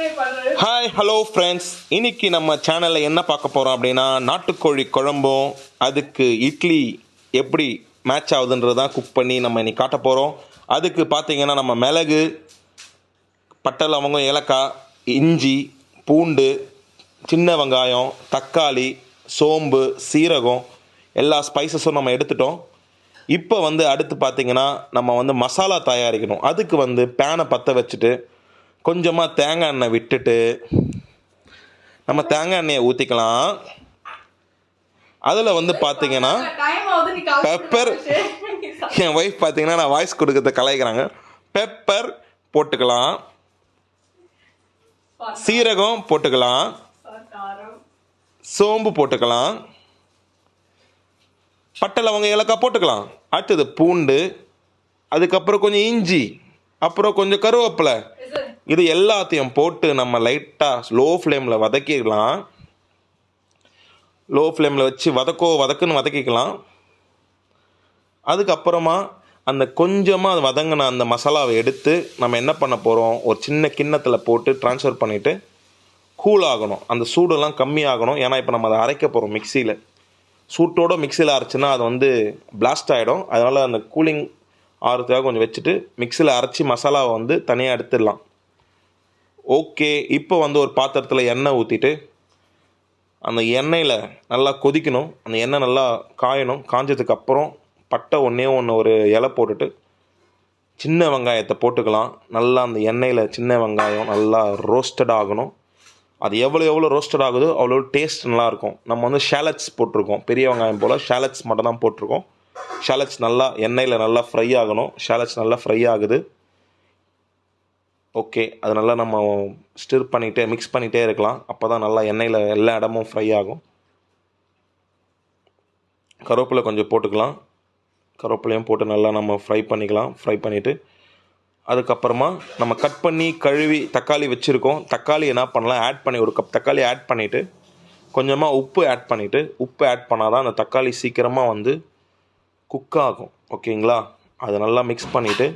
Hi hello friends, இன்னைக்கு நம்ம சேனலில் என்ன பார்க்க போகிறோம் அப்படின்னா நாட்டுக்கோழி குழம்பும் அதுக்கு இட்லி எப்படி மேட்ச் ஆகுதுன்றது தான் குக் பண்ணி நம்ம இன்னைக்கு காட்ட போகிறோம். அதுக்கு பார்த்தீங்கன்னா நம்ம மிளகு, பட்டை, லவங்கம், ஏலக்காய், இஞ்சி, பூண்டு, சின்ன வெங்காயம், தக்காளி, சோம்பு, சீரகம் எல்லா ஸ்பைசஸும் நம்ம எடுத்துட்டோம். இப்போ அடுத்து பார்த்தீங்கன்னா நம்ம மசாலா தயாரிக்கணும். அதுக்கு பேனை பற்ற வச்சுட்டு கொஞ்சமாக தேங்காய் எண்ணெய் விட்டுட்டு நம்ம தேங்காய் எண்ணெயை ஊற்றிக்கலாம். அதில் பார்த்தீங்கன்னா பெப்பர், என் ஒய்ஃப் பார்த்தீங்கன்னா நான் வாய்ஸ் கொடுக்கறத கலாய்க்கிறாங்க. பெப்பர் போட்டுக்கலாம், சீரகம் போட்டுக்கலாம், சோம்பு போட்டுக்கலாம், பட்டை, லவங்கம், ஏலக்காய் போட்டுக்கலாம். அடுத்தது பூண்டு, அதுக்கப்புறம் கொஞ்சம் இஞ்சி, அப்புறம் கொஞ்சம் கருவேப்பிலை. இது எல்லாத்தையும் போட்டு நம்ம லைட்டாக ஸ்லோ ஃப்ளேமில் வதக்கிக்கலாம். லோ ஃப்ளேமில் வச்சு வதக்குன்னு வதக்கிக்கலாம். அதுக்கப்புறமா அந்த கொஞ்சமாக அது வதங்கின அந்த மசாலாவை எடுத்து நம்ம என்ன பண்ண போகிறோம், ஒரு சின்ன கிண்ணத்தில் போட்டு ட்ரான்ஸ்ஃபர் பண்ணிவிட்டு கூல் ஆகணும். அந்த சூடெல்லாம் கம்மியாகணும். ஏன்னா இப்போ நம்ம அதை அரைக்க போகிறோம் மிக்சியில். சூட்டோடு மிக்சியில் அரைச்சின்னா அது பிளாஸ்ட் ஆகிடும். அதனால் அந்த கூலிங் ஆறுறதுக்காக கொஞ்சம் வச்சுட்டு மிக்சியில் அரைச்சி மசாலாவை தனியாக எடுத்துடலாம். ஓகே, இப்போ ஒரு பாத்திரத்தில் எண்ணெய் ஊற்றிட்டு அந்த எண்ணெயில் நல்லா கொதிக்கணும். அந்த எண்ணெய் நல்லா காயணும். காஞ்சதுக்கப்புறம் பட்டை ஒன்று ஒரு இலை போட்டுட்டு சின்ன வெங்காயத்தை போட்டுக்கலாம். நல்லா அந்த எண்ணெயில் சின்ன வெங்காயம் நல்லா ரோஸ்டட் ஆகணும். அது எவ்வளோ ரோஸ்டட் ஆகுதோ அவ்வளோ டேஸ்ட் நல்லாயிருக்கும். நம்ம ஷேலட்ஸ் போட்டிருக்கோம், பெரிய வெங்காயம் போல் ஷேலட்ஸ் மட்டும் தான் போட்டிருக்கோம். ஷேலட்ஸ் நல்லா எண்ணெயில் நல்லா ஃப்ரை ஆகணும். ஷேலட்ஸ் நல்லா ஃப்ரை ஆகுது. ஓகே, அது நல்லா நம்ம ஸ்டிர் பண்ணிகிட்டே மிக்ஸ் பண்ணிகிட்டே இருக்கலாம். அப்போ தான் நல்லா எண்ணெயில் எல்லா இடமும் ஃப்ரை ஆகும். கருவேப்பிலை கொஞ்சம் போட்டுக்கலாம். கருவேப்பிலையும் போட்டு நல்லா நம்ம ஃப்ரை பண்ணிக்கலாம். ஃப்ரை பண்ணிவிட்டு அதுக்கப்புறமா நம்ம கட் பண்ணி கழுவி தக்காளி வச்சுருக்கோம். தக்காளி என்ன பண்ணலாம், ஆட் பண்ணி ஒரு கப் தக்காளி ஆட் பண்ணிவிட்டு கொஞ்சமாக உப்பு ஆட் பண்ணிவிட்டு, உப்பு ஆட் பண்ணால் தான் அந்த தக்காளி சீக்கிரமாக குக் ஆகும். ஓகேங்களா, அதை நல்லா மிக்ஸ் பண்ணிவிட்டு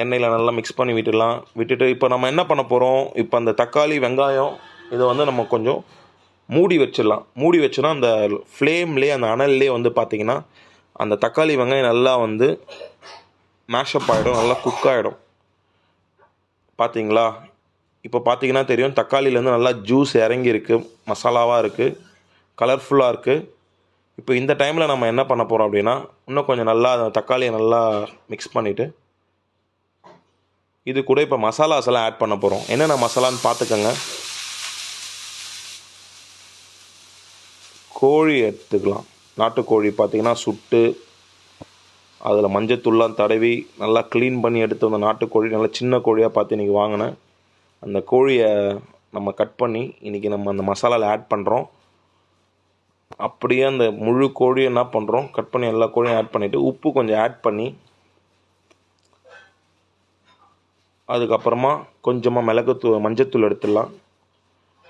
எண்ணெயில் நல்லா மிக்ஸ் பண்ணி விட்டுட்டு இப்போ நம்ம என்ன பண்ண போகிறோம், இப்போ அந்த தக்காளி வெங்காயம் இதை நம்ம கொஞ்சம் மூடி வச்சிடலாம். மூடி வச்சோன்னா அந்த ஃப்ளேம்லேயே அந்த அனல்லே பார்த்திங்கன்னா அந்த தக்காளி வெங்காயம் நல்லா மேஷப் ஆகிடும், நல்லா குக் ஆகிடும். பார்த்தீங்களா, இப்போ பார்த்தீங்கன்னா தெரியும் தக்காளியிலேருந்து நல்லா ஜூஸ் இறங்கியிருக்கு, மசாலாவாக இருக்குது, கலர்ஃபுல்லாக இருக்குது. இப்போ இந்த டைமில் நம்ம என்ன பண்ண போகிறோம் அப்படின்னா இன்னும் கொஞ்சம் நல்லா அந்த தக்காளியை நல்லா மிக்ஸ் பண்ணிவிட்டு இது கூட இப்போ மசாலாஸ் எல்லாம் ஆட் பண்ண போகிறோம். என்னென்ன மசாலான்னு பார்த்துக்கோங்க. கோழி எடுத்துக்கலாம். நாட்டுக்கோழி பார்த்திங்கன்னா சுட்டு அதில் மஞ்சத்தூள்லாம் தடவி நல்லா க்ளீன் பண்ணி எடுத்து வந்த நாட்டுக்கோழி நல்லா சின்ன கோழியாக பார்த்து இன்றைக்கி வாங்கினேன். அந்த கோழியை நம்ம கட் பண்ணி இன்றைக்கி நம்ம அந்த மசாலாவில் ஆட் பண்ணுறோம். அப்படியே அந்த முழு கோழியை என்ன பண்ணுறோம், கட் பண்ணி எல்லா கோழியும் ஆட் பண்ணிவிட்டு உப்பு கொஞ்சம் ஆட் பண்ணி அதுக்கப்புறமா கொஞ்சமாக மஞ்சத்தூள் எடுத்துடலாம்.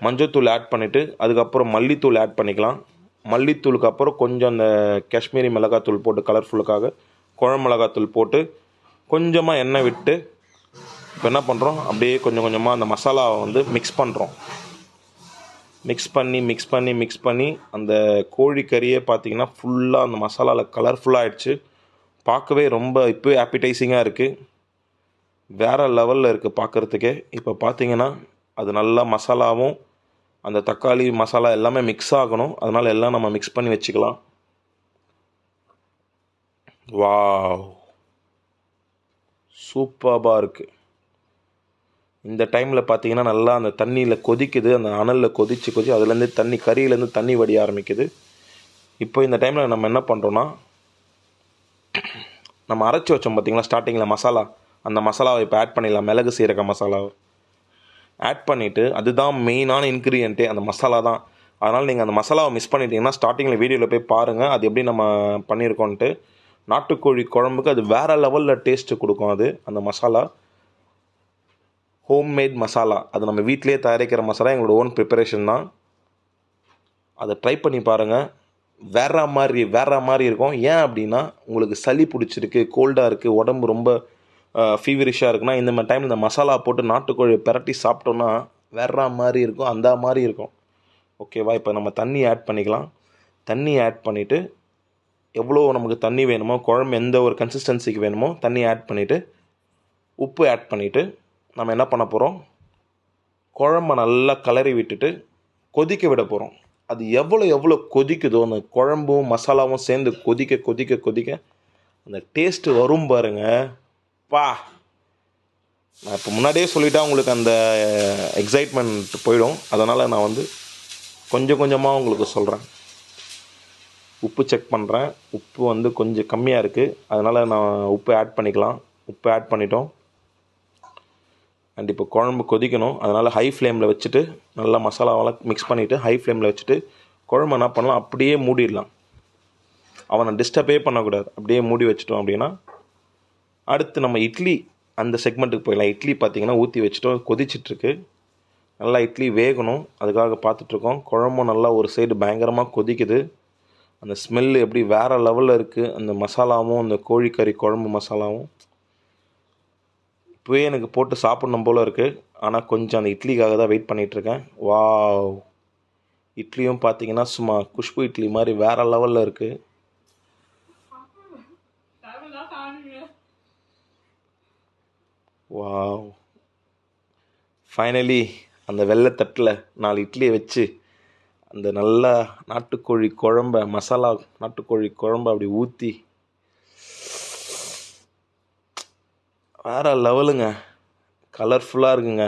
மஞ்சத்தூள் ஆட் பண்ணிவிட்டு அதுக்கப்புறம் மல்லித்தூள் ஆட் பண்ணிக்கலாம். மல்லித்தூளுக்கு அப்புறம் கொஞ்சம் அந்த காஷ்மீரி மிளகாத்தூள் போட்டு கலர்ஃபுல்லுக்காக குழம்பு மிளகாத்தூள் போட்டு கொஞ்சமாக எண்ணெய் விட்டு இப்போ என்ன பண்ணுறோம், அப்படியே கொஞ்சம் கொஞ்சமாக அந்த மசாலாவை மிக்ஸ் பண்ணுறோம். மிக்ஸ் பண்ணி அந்த கோழிக்கறியே பார்த்திங்கன்னா ஃபுல்லாக அந்த மசாலாவில் கலர்ஃபுல்லாக ஆகிடுச்சு. பார்க்கவே ரொம்ப இப்போவே ஆப்பிடைசிங்காக இருக்குது, வேறு லெவலில் இருக்குது பார்க்குறதுக்கே. இப்போ பார்த்தீங்கன்னா அது நல்லா மசாலாவும் அந்த தக்காளி மசாலா எல்லாமே மிக்ஸ் ஆகணும். அதனால் எல்லாம் நம்ம மிக்ஸ் பண்ணி வச்சுக்கலாம். வாவ், சூப்பராக இருக்குது. இந்த டைமில் பார்த்தீங்கன்னா நல்லா அந்த தண்ணியில் கொதிக்குது, அந்த அனலில் கொதிச்சு அதுலேருந்து கறியிலேருந்து தண்ணி வடிய ஆரம்பிக்குது. இப்போ இந்த டைமில் நம்ம என்ன பண்ணுறோன்னா நம்ம அரைச்சி வச்சோம் பார்த்தீங்களா ஸ்டார்டிங்கில் மசாலா, அந்த மசாலாவை இப்போ ஆட் பண்ணிடலாம். மிளகு சீரக மசாலாவை ஆட் பண்ணிவிட்டு அதுதான் மெயினான இன்க்ரீடியண்ட்டே அந்த மசாலா தான். அதனால் நீங்கள் அந்த மசாலாவை மிஸ் பண்ணிட்டீங்கன்னா ஸ்டார்டிங்கில் வீடியோவில் போய் பாருங்கள் அது எப்படி நம்ம பண்ணியிருக்கோன்ட்டு. நாட்டுக்கோழி குழம்புக்கு அது வேறு லெவலில் டேஸ்ட்டு கொடுக்கும். அது அந்த மசாலா ஹோம்மேட் மசாலா, அது நம்ம வீட்டிலே தயாரிக்கிற மசாலா, எங்களோட ஓன் ப்ரிப்பரேஷன் தான். அதை ட்ரை பண்ணி பாருங்கள். வேறு மாதிரி இருக்கும். ஏன் அப்படின்னா உங்களுக்கு சளி பிடிச்சிருக்கு, கோல்டாக இருக்குது, உடம்பு ரொம்ப ஃபீவரிஷாக இருக்குன்னா இந்த மாதிரி டைம் இந்த மசாலா போட்டு நாட்டுக்கோழி பிரட்டி சாப்பிட்டோன்னா வேற மாதிரி இருக்கும், அந்த மாதிரி இருக்கும். ஓகேவா? இப்போ நம்ம தண்ணி ஆட் பண்ணிக்கலாம். தண்ணி ஆட் பண்ணிவிட்டு எவ்வளோ நமக்கு தண்ணி வேணுமோ, குழம்பு எந்த ஒரு கன்சிஸ்டன்சிக்கு வேணுமோ தண்ணி ஆட் பண்ணிவிட்டு உப்பு ஆட் பண்ணிவிட்டு நம்ம என்ன பண்ண போகிறோம், குழம்ப நல்லா கிளறி விட்டுட்டு கொதிக்க விட போகிறோம். அது எவ்வளோ கொதிக்குதோ அந்த குழம்பும் மசாலாவும் சேர்ந்து கொதிக்க கொதிக்க கொதிக்க அந்த டேஸ்ட்டு வரும் பாருங்க. பா, நான் இப்போ முன்னாடியே சொல்லிட்டா உங்களுக்கு அந்த எக்ஸைட்மெண்ட் போயிடும். அதனால் நான் வந்து கொஞ்சம் கொஞ்சமாக உங்களுக்கு சொல்கிறேன். உப்பு செக் பண்ணுறேன். உப்பு வந்து கொஞ்சம் கம்மியாக இருக்குது, அதனால் நான் உப்பு ஆட் பண்ணிக்கலாம். உப்பு ஆட் பண்ணிட்டோம். அண்ட் இப்போ குழம்பு கொதிக்கணும், அதனால் ஹை ஃப்ளேமில் வச்சுட்டு நல்லா மசாலாவெல்லாம் மிக்ஸ் பண்ணிவிட்டு ஹை ஃப்ளேமில் வச்சுட்டு குழம்பு என்ன பண்ணலாம், அப்படியே மூடிடலாம். அவனை டிஸ்டர்பே பண்ணக்கூடாது. அப்படியே மூடி வச்சிட்டோம் அப்படின்னா அடுத்து நம்ம இட்லி அந்த செக்மெண்ட்டுக்கு போயிடலாம். இட்லி பார்த்திங்கன்னா ஊற்றி வச்சுட்டோம், கொதிச்சிட்ருக்கு. நல்லா இட்லி வேகணும், அதுக்காக பார்த்துட்ருக்கோம். குழம்பும் நல்லா ஒரு சைடு பயங்கரமாக கொதிக்குது. அந்த ஸ்மெல்லு எப்படி வேறு லெவலில் இருக்குது. அந்த மசாலாவும் அந்த கோழிக்கறி குழம்பு மசாலாவும் இப்போவே எனக்கு போட்டு சாப்பிட்ணும் போல் இருக்குது. ஆனால் கொஞ்சம் அந்த இட்லிக்காக தான் வெயிட் பண்ணிகிட்ருக்கேன். வாவ், இட்லியும் பார்த்தீங்கன்னா சும்மா குஷ்பு இட்லி மாதிரி வேறு லெவலில் இருக்குது. வாவ், ஃபைனலி அந்த வெள்ளைத்தட்டில் 4 இட்லியை வச்சு அந்த நல்ல நாட்டுக்கோழி குழம்ப மசாலா நாட்டுக்கோழி குழம்ப அப்படி ஊற்றி வேறு லெவலுங்க. கலர்ஃபுல்லாக இருக்குங்க.